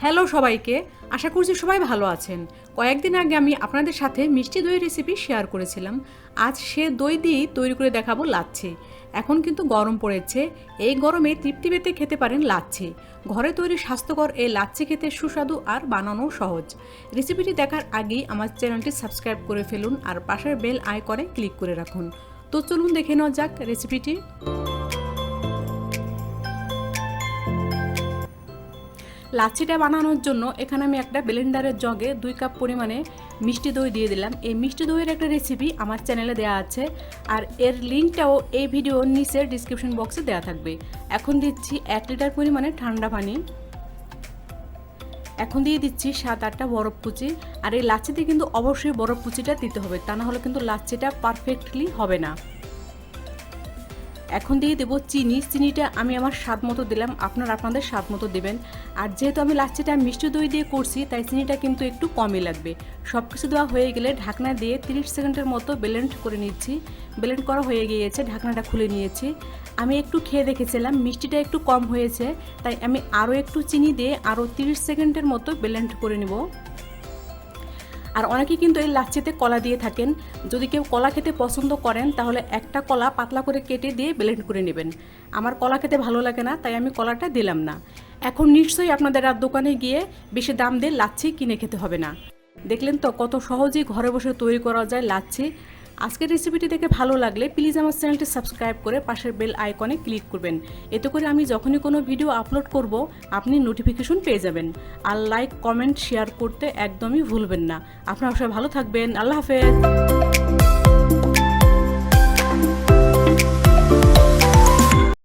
Hello সবাইকে, আশা করছি সবাই ভালো আছেন। কয়েকদিন আগে আমি আপনাদের সাথে মিষ্টি দই রেসিপি শেয়ার করেছিলাম। আজ সে দই দিয়েই তৈরি করে দেখাবো লাচ্ছি। এখন কিন্তু গরম পড়েছে, এই গরমে তৃপ্তি পেতে খেতে পারেন লাচ্ছি। ঘরে তৈরি স্বাস্থ্যকর এই লাচ্ছি খেতে সুস্বাদু আর বানানো সহজ। রেসিপিটি দেখার আগেই আমার চ্যানেলটি সাবস্ক্রাইব করে ফেলুন আর পাশের বেল আইকনে ক্লিক করে রাখুন। তো চলুন দেখে নেওয়া যাক রেসিপিটি। লাচ্ছিটা বানানোর জন্য এখানে আমি একটা ব্লেন্ডারের জগে 2 কাপ পরিমাণে মিষ্টি দই দিয়ে দিলাম। এই মিষ্টি দইয়ের একটা রেসিপি আমার চ্যানেলে দেওয়া আছে, আর এর লিঙ্কটাও এই ভিডিওর নিচে ডিসক্রিপশন বক্সে দেওয়া থাকবে। এখন দিচ্ছি 1 লিটার পরিমাণে ঠান্ডা পানি। এখন দিয়ে দিচ্ছি 7-8টা বরফ কুচি। আর এই লাচ্ছিতে কিন্তু অবশ্যই বরফ কুচিটা দিতে হবে, তা না হলে কিন্তু লাচ্ছিটা পারফেক্টলি হবে না। এখন দিয়ে দেবো চিনি। চিনিটা আমি আমার স্বাদ মতো দিলাম, আপনারা আপনাদের স্বাদ মতো দেবেন। আর যেহেতু আমি লাচ্ছিটা মিষ্টি দই দিয়ে করছি, তাই চিনিটা কিন্তু একটু কমই লাগবে। সব কিছু দেওয়া হয়ে গেলে ঢাকনা দিয়ে 30 সেকেন্ডের মতো ব্লেন্ড করে নিচ্ছি। ব্লেন্ড করা হয়ে গিয়েছে, ঢাকনাটা খুলে নিয়েছি। আমি একটু খেয়ে দেখেছিলাম মিষ্টিটা একটু কম হয়েছে, তাই আমি আরও একটু চিনি দিয়ে আরও 30 সেকেন্ডের মতো ব্লেন্ড করে নেব। আর অনেকে কিন্তু এই লাচ্ছিতে কলা দিয়ে থাকেন। যদি কেউ কলা খেতে পছন্দ করেন তাহলে একটা কলা পাতলা করে কেটে দিয়ে ব্লেন্ড করে নেবেন। আমার কলা খেতে ভালো লাগে না, তাই আমি কলাটা দিলাম না। এখন নিশ্চয়ই আপনাদের আর দোকানে গিয়ে বেশি দাম দিয়ে লাচ্ছি কিনে খেতে হবে না। দেখলেন তো কত সহজেই ঘরে বসে তৈরি করা যায় লাচ্ছি। আজকের রেসিপিটি দেখে ভালো লাগলে প্লিজ আমার চ্যানেলটি সাবস্ক্রাইব করে পাশের বেল আইকনে ক্লিক করবেন। এতে করে আমি যখনই কোনো ভিডিও আপলোড করব আপনি নোটিফিকেশন পেয়ে যাবেন। আর লাইক, কমেন্ট, শেয়ার করতে একদমই ভুলবেন না। আপনারা সবাই ভালো থাকবেন। আল্লাহ হাফেজ।